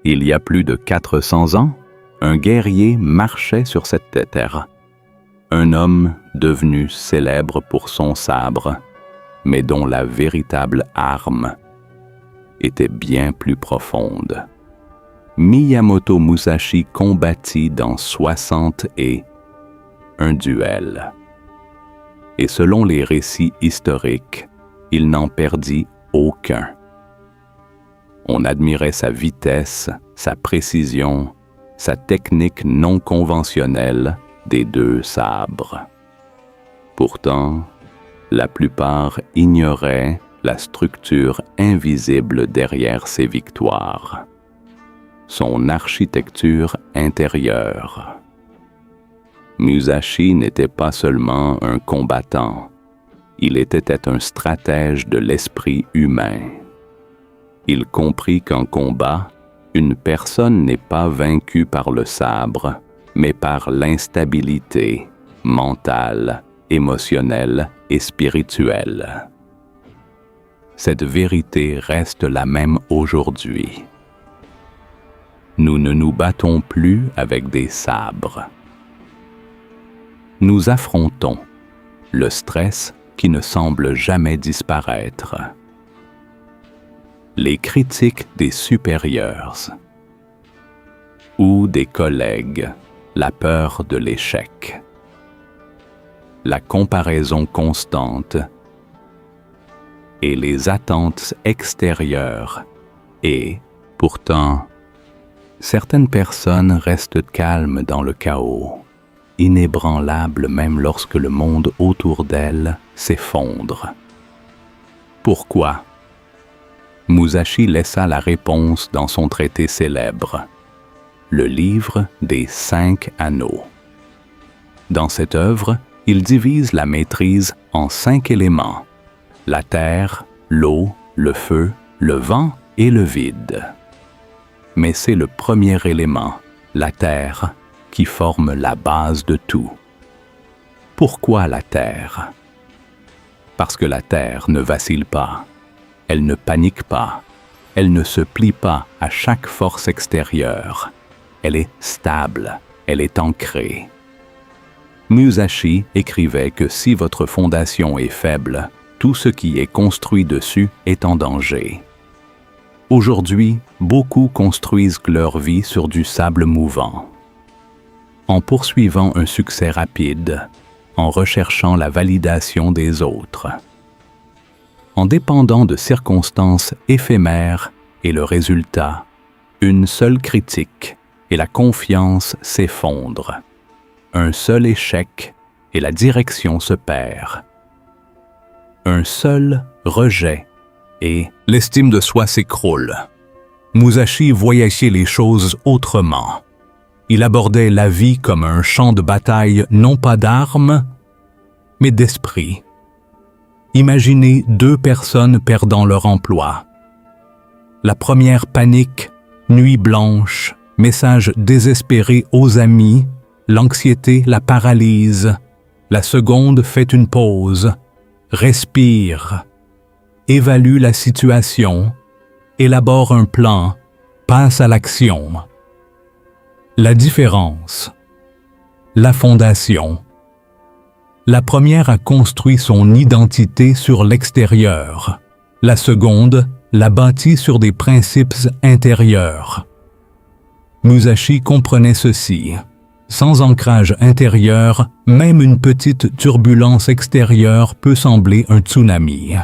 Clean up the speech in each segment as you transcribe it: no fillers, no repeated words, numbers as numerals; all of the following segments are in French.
Il y a plus de 400 ans, un guerrier marchait sur cette terre. Un homme devenu célèbre pour son sabre, mais dont la véritable arme était bien plus profonde. Miyamoto Musashi combattit dans 60 et un duel. Et selon les récits historiques, il n'en perdit aucun. On admirait sa vitesse, sa précision, sa technique non conventionnelle des deux sabres. Pourtant, la plupart ignoraient la structure invisible derrière ses victoires, son architecture intérieure. Musashi n'était pas seulement un combattant, il était un stratège de l'esprit humain. Il comprit qu'en combat, une personne n'est pas vaincue par le sabre, mais par l'instabilité mentale, émotionnelle et spirituelle. Cette vérité reste la même aujourd'hui. Nous ne nous battons plus avec des sabres. Nous affrontons le stress qui ne semble jamais disparaître, les critiques des supérieurs ou des collègues, la peur de l'échec, la comparaison constante et les attentes extérieures. Et, pourtant, certaines personnes restent calmes dans le chaos, inébranlables même lorsque le monde autour d'elles s'effondre. Pourquoi? Musashi laissa la réponse dans son traité célèbre, le livre des 5 anneaux. Dans cette œuvre, il divise la maîtrise en 5 éléments: la terre, l'eau, le feu, le vent et le vide. Mais c'est le premier élément, la terre, qui forme la base de tout. Pourquoi la terre? Parce que la terre ne vacille pas, elle ne panique pas, elle ne se plie pas à chaque force extérieure. Elle est stable, elle est ancrée. Musashi écrivait que si votre fondation est faible, tout ce qui est construit dessus est en danger. Aujourd'hui, beaucoup construisent leur vie sur du sable mouvant. En poursuivant un succès rapide, en recherchant la validation des autres, en dépendant de circonstances éphémères et le résultat, une seule critique et la confiance s'effondre. Un seul échec et la direction se perd. Un seul rejet et l'estime de soi s'écroule. Musashi voyageait les choses autrement. Il abordait la vie comme un champ de bataille non pas d'armes, mais d'esprit. Imaginez 2 personnes perdant leur emploi. La première panique, nuit blanche, message désespéré aux amis, l'anxiété la paralyse. La seconde fait une pause, respire, évalue la situation, élabore un plan, passe à l'action. La différence, la fondation. La première a construit son identité sur l'extérieur. La seconde l'a bâtie sur des principes intérieurs. Musashi comprenait ceci. Sans ancrage intérieur, même une petite turbulence extérieure peut sembler un tsunami.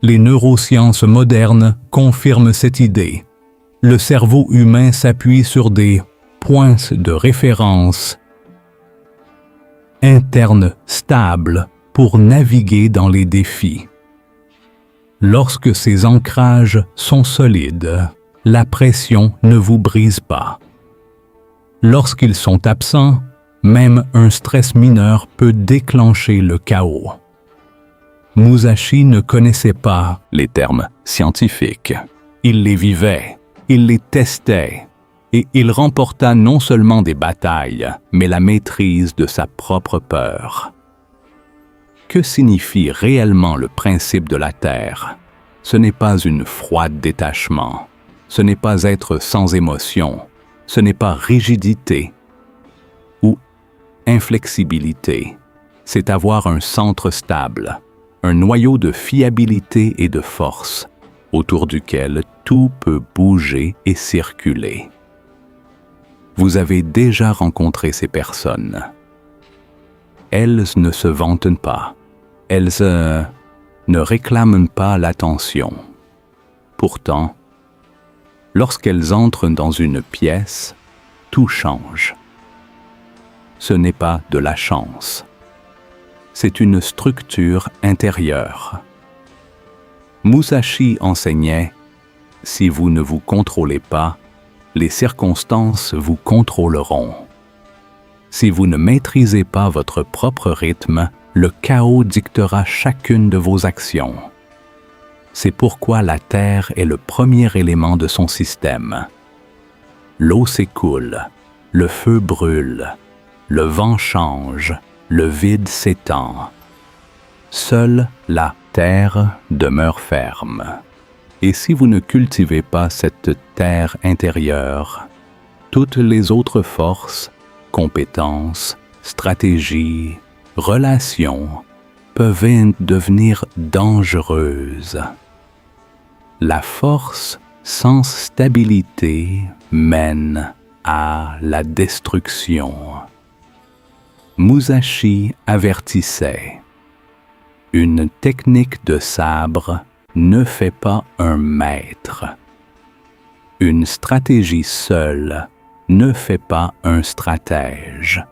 Les neurosciences modernes confirment cette idée. Le cerveau humain s'appuie sur des points de référence internes stables pour naviguer dans les défis. Lorsque ces ancrages sont solides, la pression ne vous brise pas. Lorsqu'ils sont absents, même un stress mineur peut déclencher le chaos. Musashi ne connaissait pas les termes scientifiques. Il les vivait, il les testait, et il remporta non seulement des batailles, mais la maîtrise de sa propre peur. Que signifie réellement le principe de la Terre? Ce n'est pas une froide détachement, ce n'est pas être sans émotion, ce n'est pas rigidité ou inflexibilité, c'est avoir un centre stable, un noyau de fiabilité et de force, autour duquel tout peut bouger et circuler. Vous avez déjà rencontré ces personnes. Elles ne se vantent pas, elles ne réclament pas l'attention. Pourtant, lorsqu'elles entrent dans une pièce, tout change. Ce n'est pas de la chance. C'est une structure intérieure. Musashi enseignait « Si vous ne vous contrôlez pas, les circonstances vous contrôleront. Si vous ne maîtrisez pas votre propre rythme, le chaos dictera chacune de vos actions. C'est pourquoi la Terre est le premier élément de son système. L'eau s'écoule, le feu brûle, le vent change, le vide s'étend. Seule la Terre demeure ferme. Et si vous ne cultivez pas cette terre intérieure, toutes les autres forces, compétences, stratégies, relations peuvent devenir dangereuses. La force sans stabilité mène à la destruction. Musashi avertissait « Une technique de sabre ne fait pas un maître. Une stratégie seule ne fait pas un stratège.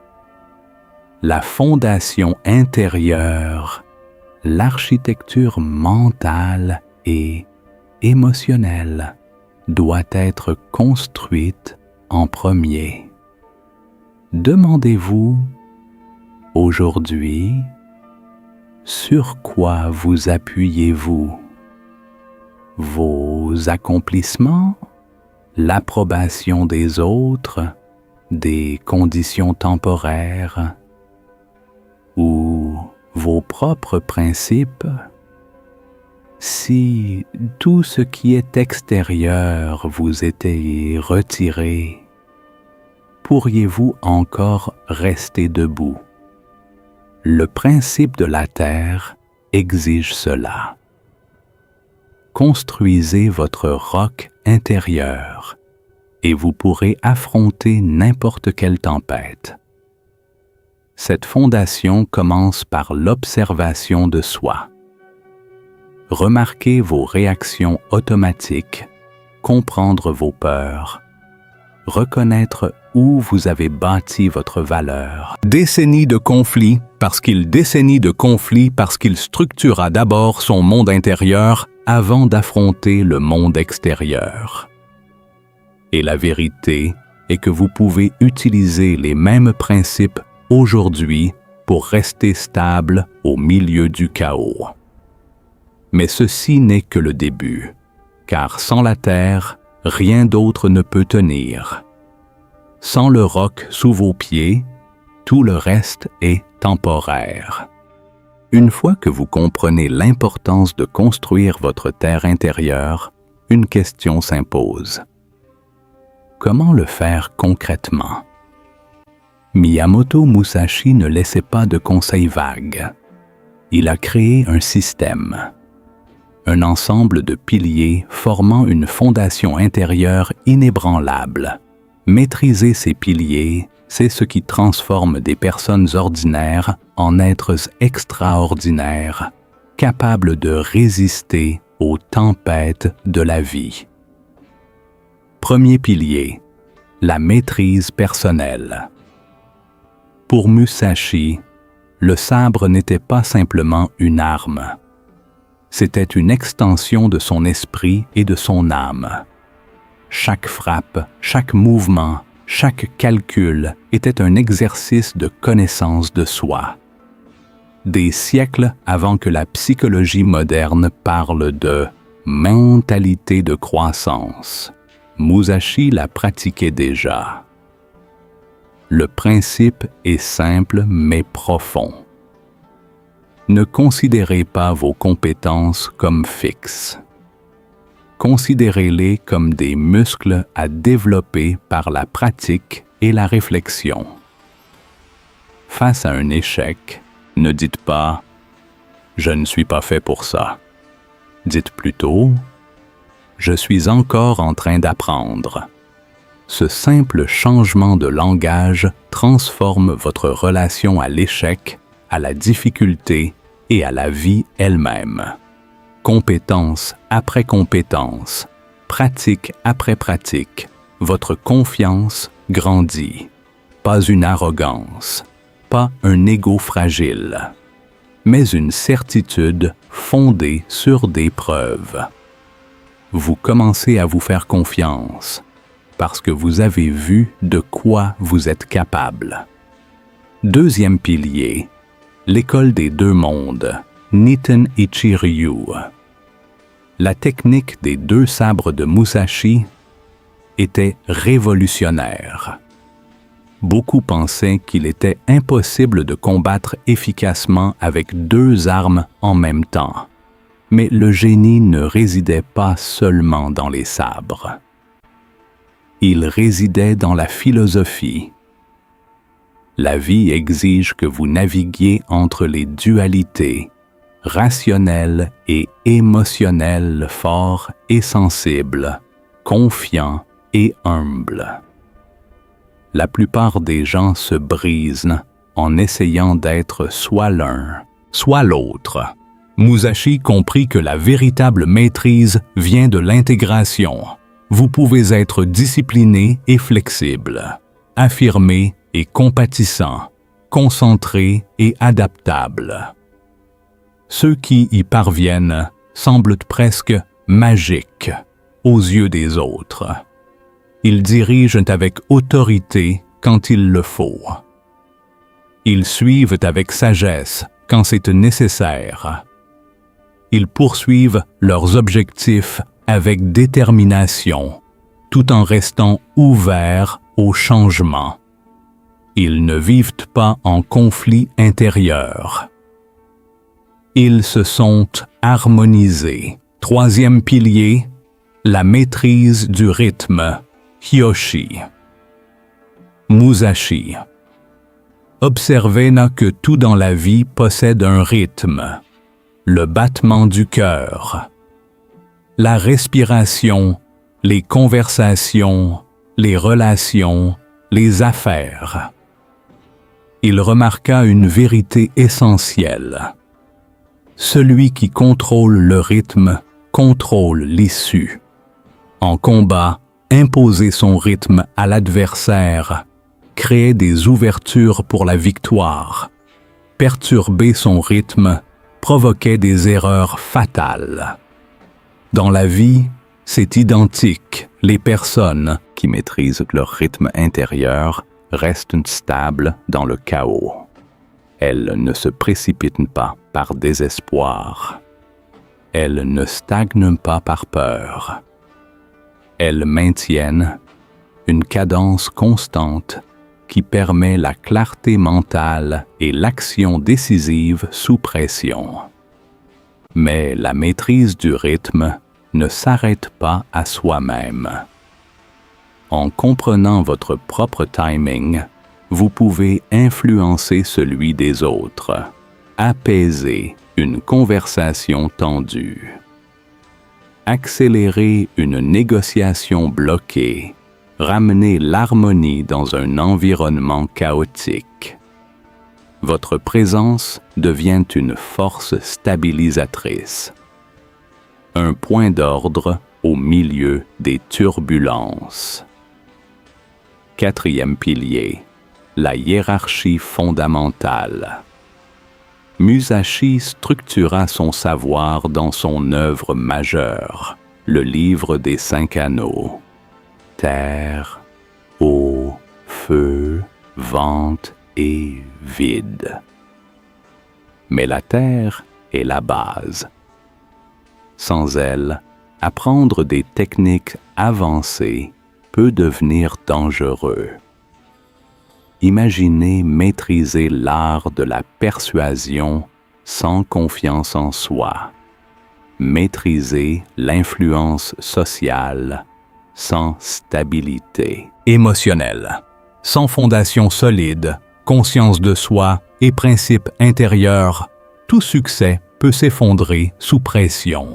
La fondation intérieure, l'architecture mentale et émotionnelle doit être construite en premier. Demandez-vous aujourd'hui sur quoi vous appuyez-vous? Vos accomplissements, l'approbation des autres, des conditions temporaires ou vos propres principes? Si tout ce qui est extérieur vous était retiré, pourriez-vous encore rester debout? Le principe de la Terre exige cela. Construisez votre roc intérieur et vous pourrez affronter n'importe quelle tempête. Cette fondation commence par l'observation de soi. Remarquez vos réactions automatiques, comprendre vos peurs, reconnaître où vous avez bâti votre valeur. Décennies de conflits parce qu'il structura d'abord son monde intérieur avant d'affronter le monde extérieur. Et la vérité est que vous pouvez utiliser les mêmes principes aujourd'hui pour rester stable au milieu du chaos. Mais ceci n'est que le début, car sans la terre, rien d'autre ne peut tenir. Sans le roc sous vos pieds, tout le reste est temporaire. Une fois que vous comprenez l'importance de construire votre terre intérieure, une question s'impose. Comment le faire concrètement? Miyamoto Musashi ne laissait pas de conseils vagues. Il a créé un système, un ensemble de piliers formant une fondation intérieure inébranlable. Maîtriser ces piliers, c'est ce qui transforme des personnes ordinaires en êtres extraordinaires, capables de résister aux tempêtes de la vie. Premier pilier, la maîtrise personnelle. Pour Musashi, le sabre n'était pas simplement une arme. C'était une extension de son esprit et de son âme. Chaque frappe, chaque mouvement, chaque calcul était un exercice de connaissance de soi. Des siècles avant que la psychologie moderne parle de mentalité de croissance, Musashi la pratiquait déjà. Le principe est simple mais profond. Ne considérez pas vos compétences comme fixes. considérez-les comme des muscles à développer par la pratique et la réflexion. Face à un échec, ne dites pas « Je ne suis pas fait pour ça ». Dites plutôt « Je suis encore en train d'apprendre ». Ce simple changement de langage transforme votre relation à l'échec, à la difficulté et à la vie elle-même. Compétence après compétence, pratique après pratique, votre confiance grandit. Pas une arrogance, pas un ego fragile, mais une certitude fondée sur des preuves. Vous commencez à vous faire confiance parce que vous avez vu de quoi vous êtes capable. Deuxième pilier, l'école des deux mondes, Niten Ichi-ryu. La technique des deux sabres de Musashi était révolutionnaire. Beaucoup pensaient qu'il était impossible de combattre efficacement avec deux armes en même temps. Mais le génie ne résidait pas seulement dans les sabres. Il résidait dans la philosophie. La vie exige que vous naviguiez entre les dualités, rationnelles et émotionnelles forts et sensibles, confiants et humbles. La plupart des gens se brisent en essayant d'être soit l'un, soit l'autre. Musashi comprit que la véritable maîtrise vient de l'intégration. Vous pouvez être discipliné et flexible, affirmé et compatissant, concentré et adaptable. Ceux qui y parviennent semblent presque magiques aux yeux des autres. Ils dirigent avec autorité quand il le faut. Ils suivent avec sagesse quand c'est nécessaire. Ils poursuivent leurs objectifs avec détermination, tout en restant ouverts au changement. Ils ne vivent pas en conflit intérieur. Ils se sont harmonisés. Troisième pilier, la maîtrise du rythme, Hyoshi. Musashi. Observez que tout dans la vie possède un rythme, le battement du cœur, la respiration, les conversations, les relations, les affaires. Il remarqua une vérité essentielle. Celui qui contrôle le rythme contrôle l'issue. En combat, imposer son rythme à l'adversaire créait des ouvertures pour la victoire. Perturber son rythme provoquait des erreurs fatales. Dans la vie, c'est identique. Les personnes qui maîtrisent leur rythme intérieur restent stables dans le chaos. Elles ne se précipitent pas par désespoir. Elles ne stagnent pas par peur. Elles maintiennent une cadence constante qui permet la clarté mentale et l'action décisive sous pression. Mais la maîtrise du rythme ne s'arrête pas à soi-même. En comprenant votre propre timing, vous pouvez influencer celui des autres, apaiser une conversation tendue, accélérer une négociation bloquée, ramener l'harmonie dans un environnement chaotique. Votre présence devient une force stabilisatrice, un point d'ordre au milieu des turbulences. Quatrième pilier, la hiérarchie fondamentale. Musashi structura son savoir dans son œuvre majeure, le livre des 5 anneaux. Terre, eau, feu, vente et vide. Mais la terre est la base. Sans elle, apprendre des techniques avancées peut devenir dangereux. Imaginez maîtriser l'art de la persuasion sans confiance en soi. maîtriser l'influence sociale sans stabilité émotionnelle. Sans fondation solide, conscience de soi et principes intérieurs, tout succès peut s'effondrer sous pression.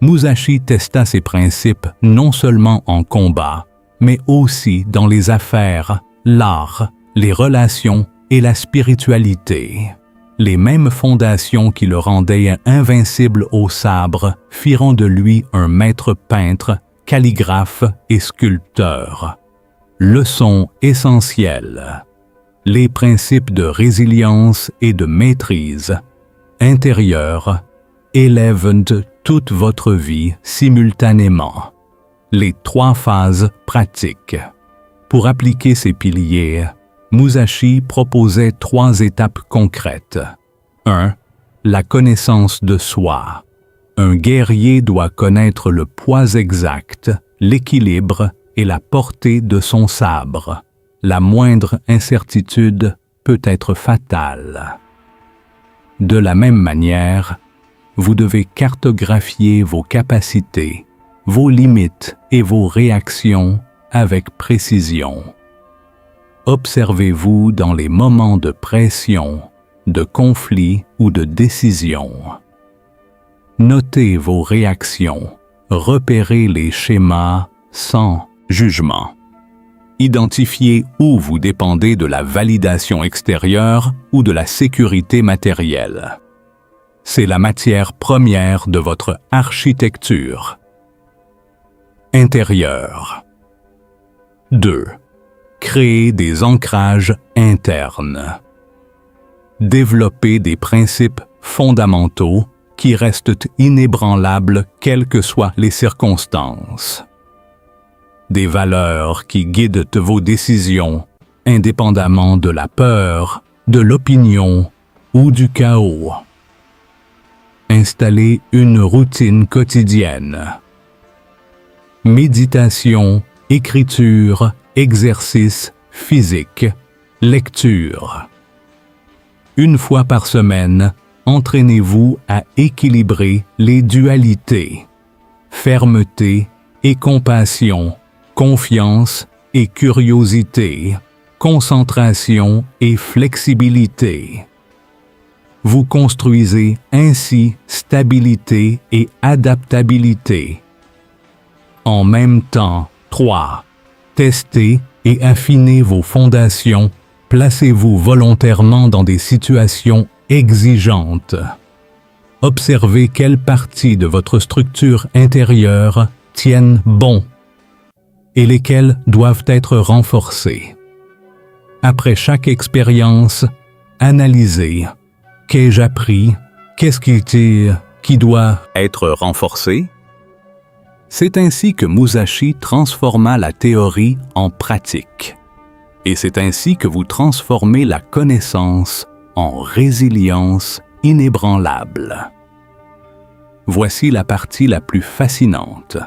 Musashi testa ses principes non seulement en combat, mais aussi dans les affaires, l'art, les relations et la spiritualité. Les mêmes fondations qui le rendaient invincible au sabre firent de lui un maître peintre, calligraphe et sculpteur. Leçon essentielle. Les principes de résilience et de maîtrise intérieure élèvent toute votre vie simultanément. Les 3 phases pratiques. Pour appliquer ces piliers, Musashi proposait 3 étapes concrètes. 1. La connaissance de soi. Un guerrier doit connaître le poids exact, l'équilibre et la portée de son sabre. La moindre incertitude peut être fatale. De la même manière, vous devez cartographier vos capacités, vos limites et vos réactions avec précision. Observez-vous dans les moments de pression, de conflit ou de décision. Notez vos réactions, repérez les schémas sans jugement. Identifiez où vous dépendez de la validation extérieure ou de la sécurité matérielle. C'est la matière première de votre architecture intérieure. 2. Créer des ancrages internes. Développer des principes fondamentaux qui restent inébranlables quelles que soient les circonstances. Des valeurs qui guident vos décisions, indépendamment de la peur, de l'opinion ou du chaos. Installer une routine quotidienne. Méditation, écriture, exercice physique, lecture. 1 fois par semaine, entraînez-vous à équilibrer les dualités, fermeté et compassion, confiance et curiosité, concentration et flexibilité. Vous construisez ainsi stabilité et adaptabilité. En même temps, 3. Testez et affinez vos fondations. Placez-vous volontairement dans des situations exigeantes. Observez quelles parties de votre structure intérieure tiennent bon et lesquelles doivent être renforcées. Après chaque expérience, analysez. Qu'ai-je appris? Qu'est-ce qui doit être renforcé? C'est ainsi que Musashi transforma la théorie en pratique. Et c'est ainsi que vous transformez la connaissance en résilience inébranlable. Voici la partie la plus fascinante.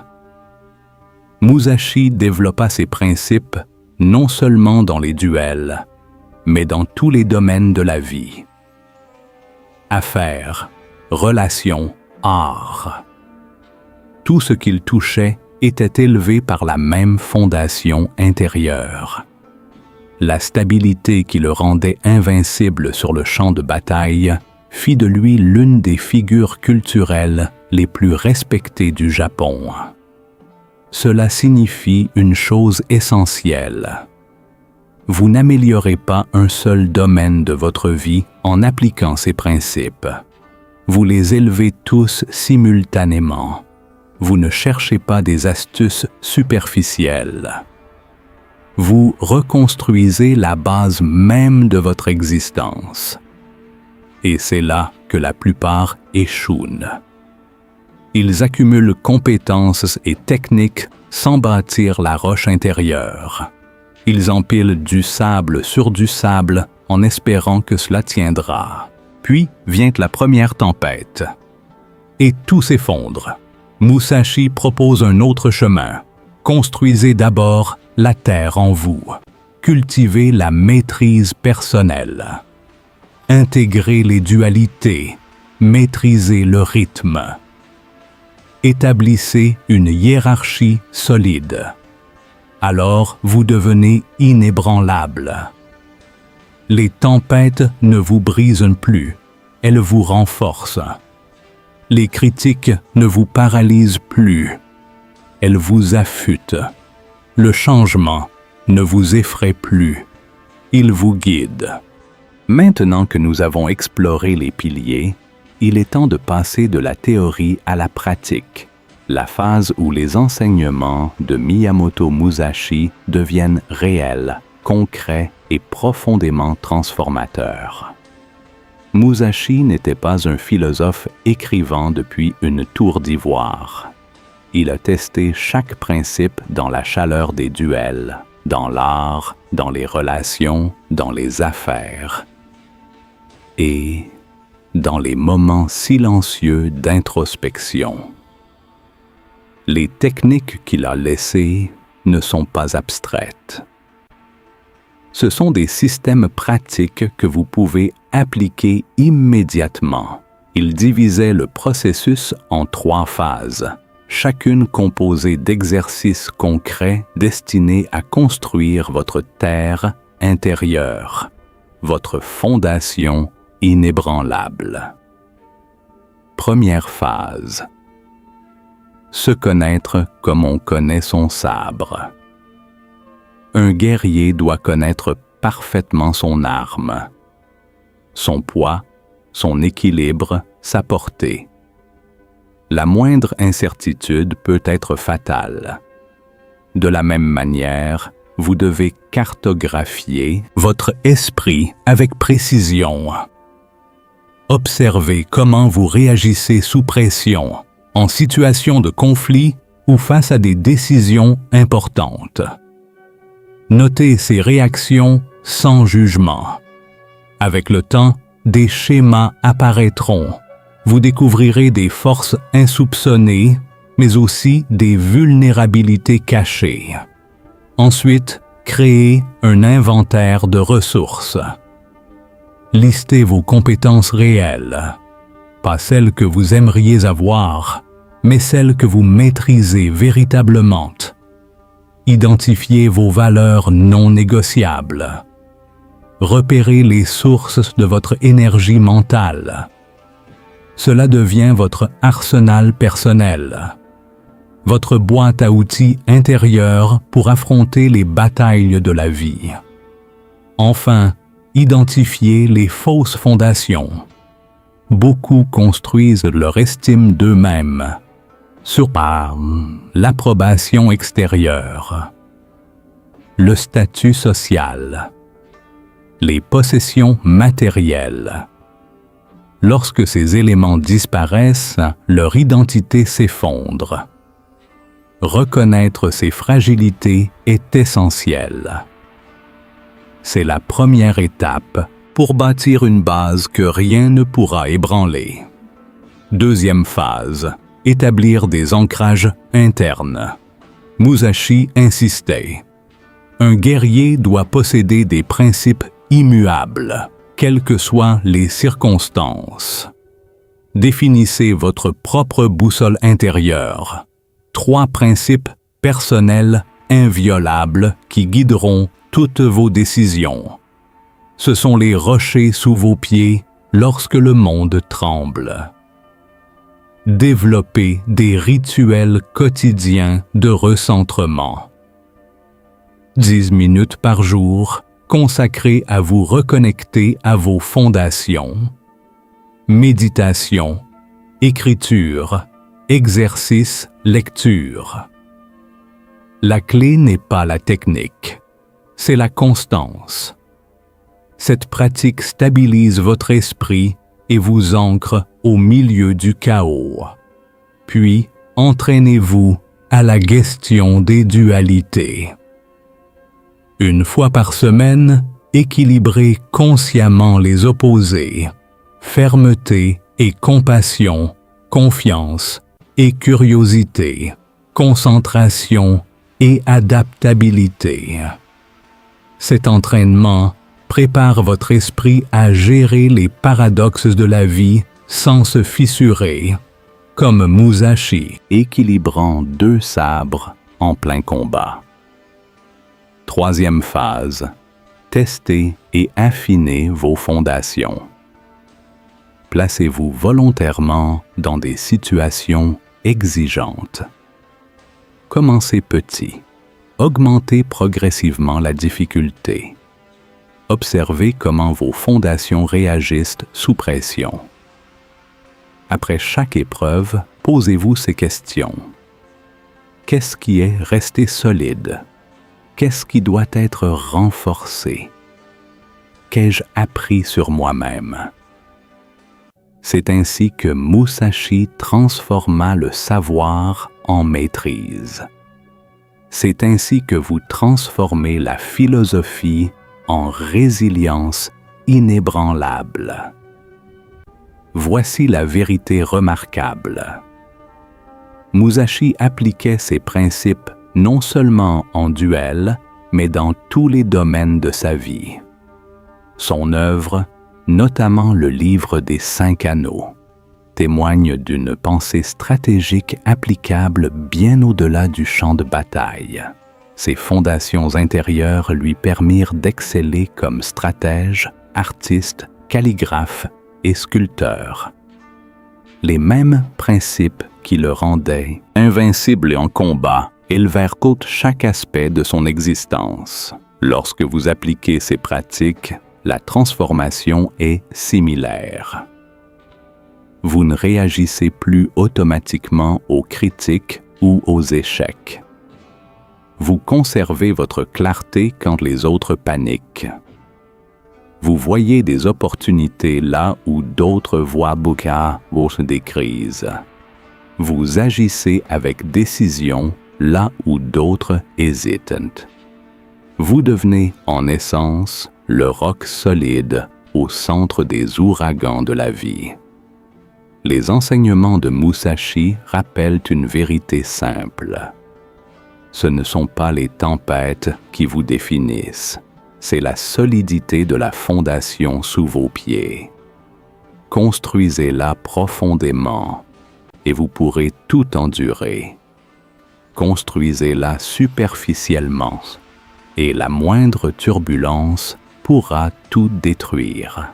Musashi développa ses principes non seulement dans les duels, mais dans tous les domaines de la vie. Affaires, relations, art. Tout ce qu'il touchait était élevé par la même fondation intérieure. La stabilité qui le rendait invincible sur le champ de bataille fit de lui l'une des figures culturelles les plus respectées du Japon. Cela signifie une chose essentielle. Vous n'améliorez pas un seul domaine de votre vie en appliquant ces principes. Vous les élevez tous simultanément. Vous ne cherchez pas des astuces superficielles. Vous reconstruisez la base même de votre existence. Et c'est là que la plupart échouent. Ils accumulent compétences et techniques sans bâtir la roche intérieure. Ils empilent du sable sur du sable en espérant que cela tiendra. Puis vient la première tempête. Et tout s'effondre. Musashi propose un autre chemin. Construisez d'abord la terre en vous. Cultivez la maîtrise personnelle. Intégrez les dualités. Maîtrisez le rythme. établissez une hiérarchie solide. Alors vous devenez inébranlable. Les tempêtes ne vous brisent plus, elles vous renforcent. Les critiques ne vous paralysent plus, elles vous affûtent. Le changement ne vous effraie plus, il vous guide. Maintenant que nous avons exploré les piliers, il est temps de passer de la théorie à la pratique, la phase où les enseignements de Miyamoto Musashi deviennent réels, concrets et profondément transformateurs. Musashi n'était pas un philosophe écrivant depuis une tour d'ivoire. Il a testé chaque principe dans la chaleur des duels, dans l'art, dans les relations, dans les affaires et dans les moments silencieux d'introspection. Les techniques qu'il a laissées ne sont pas abstraites. Ce sont des systèmes pratiques que vous pouvez appliquer immédiatement. Il divisait le processus en 3 phases, chacune composée d'exercices concrets destinés à construire votre terre intérieure, votre fondation inébranlable. Première phase. Se connaître comme on connaît son sabre. Un guerrier doit connaître parfaitement son arme, son poids, son équilibre, sa portée. La moindre incertitude peut être fatale. De la même manière, vous devez cartographier votre esprit avec précision. Observez comment vous réagissez sous pression, en situation de conflit ou face à des décisions importantes. Notez ces réactions sans jugement. Avec le temps, des schémas apparaîtront. Vous découvrirez des forces insoupçonnées, mais aussi des vulnérabilités cachées. Ensuite, créez un inventaire de ressources. Listez vos compétences réelles, pas celles que vous aimeriez avoir, mais celles que vous maîtrisez véritablement. Identifiez vos valeurs non négociables. Repérez les sources de votre énergie mentale. Cela devient votre arsenal personnel, votre boîte à outils intérieure pour affronter les batailles de la vie. Enfin, identifiez les fausses fondations. Beaucoup construisent leur estime d'eux-mêmes sur l'approbation extérieure, le statut social, les possessions matérielles. Lorsque ces éléments disparaissent, leur identité s'effondre. Reconnaître ces fragilités est essentiel. C'est la première étape pour bâtir une base que rien ne pourra ébranler. Deuxième phase, établir des ancrages internes. Musashi insistait. Un guerrier doit posséder des principes immuables, quelles que soient les circonstances. Définissez votre propre boussole intérieure. 3 principes personnels inviolables qui guideront toutes vos décisions. Ce sont les rochers sous vos pieds lorsque le monde tremble. Développez des rituels quotidiens de recentrement. 10 minutes par jour consacrés à vous reconnecter à vos fondations. Méditation, écriture, exercice, lecture. La clé n'est pas la technique, c'est la constance. Cette pratique stabilise votre esprit et vous ancre au milieu du chaos. Puis, entraînez-vous à la gestion des dualités. Une fois par semaine, équilibrez consciemment les opposés, fermeté et compassion, confiance et curiosité, concentration et adaptabilité. Cet entraînement prépare votre esprit à gérer les paradoxes de la vie sans se fissurer, comme Musashi, équilibrant 2 sabres en plein combat. 3e phase, testez et affinez vos fondations. Placez-vous volontairement dans des situations exigeantes. Commencez petit. Augmentez progressivement la difficulté. Observez comment vos fondations réagissent sous pression. Après chaque épreuve, posez-vous ces questions. Qu'est-ce qui est resté solide? Qu'est-ce qui doit être renforcé? Qu'ai-je appris sur moi-même? C'est ainsi que Musashi transforma le savoir en maîtrise. C'est ainsi que vous transformez la philosophie en résilience inébranlable. Voici la vérité remarquable. Musashi appliquait ces principes non seulement en duel, mais dans tous les domaines de sa vie. Son œuvre, notamment le livre des 5 anneaux, témoigne d'une pensée stratégique applicable bien au-delà du champ de bataille. Ses fondations intérieures lui permirent d'exceller comme stratège, artiste, calligraphe et sculpteur. Les mêmes principes qui le rendaient invincible en combat élevèrent chaque aspect de son existence. Lorsque vous appliquez ces pratiques, la transformation est similaire. Vous ne réagissez plus automatiquement aux critiques ou aux échecs. Vous conservez votre clarté quand les autres paniquent. Vous voyez des opportunités là où d'autres voient des crises. Vous agissez avec décision là où d'autres hésitent. Vous devenez, en essence, le roc solide au centre des ouragans de la vie. Les enseignements de Musashi rappellent une vérité simple. Ce ne sont pas les tempêtes qui vous définissent, c'est la solidité de la fondation sous vos pieds. Construisez-la profondément et vous pourrez tout endurer. Construisez-la superficiellement et la moindre turbulence pourra tout détruire.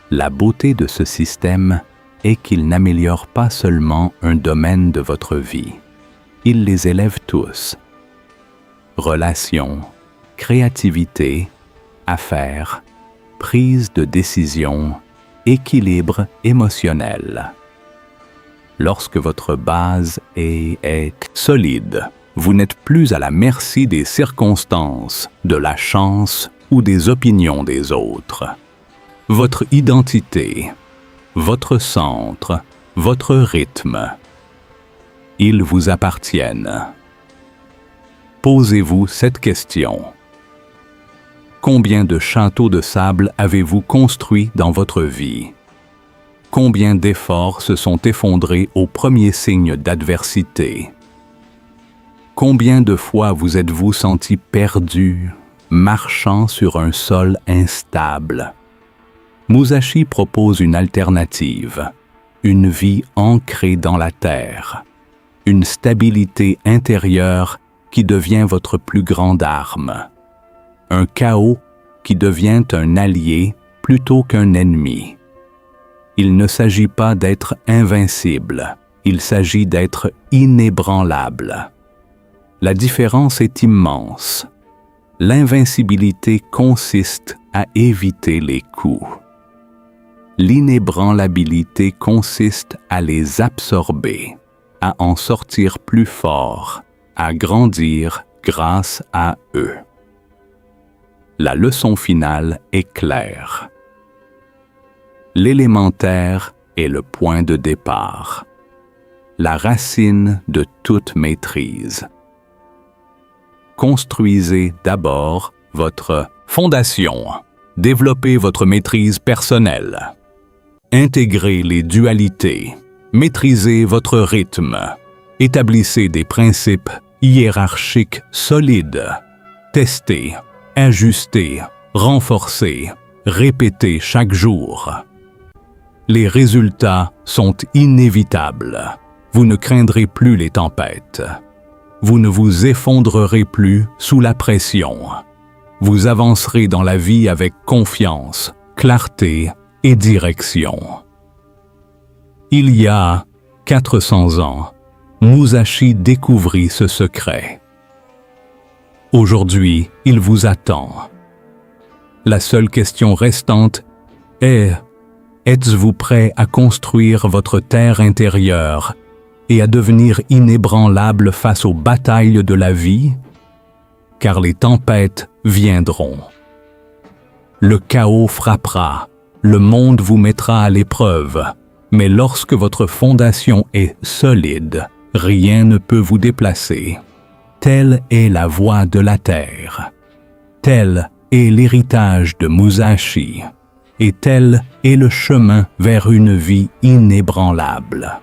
La beauté de ce système est qu'il n'améliore pas seulement un domaine de votre vie, il les élève tous. Relations, créativité, affaires, prise de décision, équilibre émotionnel. Lorsque votre base est solide, vous n'êtes plus à la merci des circonstances, de la chance ou des opinions des autres. Votre identité, votre centre, votre rythme, ils vous appartiennent. Posez-vous cette question. Combien de châteaux de sable avez-vous construits dans votre vie? Combien d'efforts se sont effondrés au premier signe d'adversité? Combien de fois vous êtes-vous senti perdu, marchant sur un sol instable? Musashi propose une alternative, une vie ancrée dans la terre, une stabilité intérieure qui devient votre plus grande arme, un chaos qui devient un allié plutôt qu'un ennemi. Il ne s'agit pas d'être invincible, il s'agit d'être inébranlable. La différence est immense. L'invincibilité consiste à éviter les coups. L'inébranlabilité consiste à les absorber, à en sortir plus fort, à grandir grâce à eux. La leçon finale est claire. L'élémentaire est le point de départ, la racine de toute maîtrise. Construisez d'abord votre fondation. Développez votre maîtrise personnelle. Intégrez les dualités. Maîtrisez votre rythme. Établissez des principes hiérarchiques solides. Testez, ajustez, renforcez, répétez chaque jour. les résultats sont inévitables. Vous ne craindrez plus les tempêtes. Vous ne vous effondrerez plus sous la pression. Vous avancerez dans la vie avec confiance, clarté et direction. Il y a 400 ans, Musashi découvrit ce secret. Aujourd'hui, il vous attend. La seule question restante est: êtes-vous prêt à construire votre terre intérieure et à devenir inébranlable face aux batailles de la vie? Car les tempêtes viendront. Le chaos frappera, le monde vous mettra à l'épreuve, mais lorsque votre fondation est solide, rien ne peut vous déplacer. Telle est la voie de la terre. Tel est l'héritage de Musashi. Et tel est le chemin vers une vie inébranlable.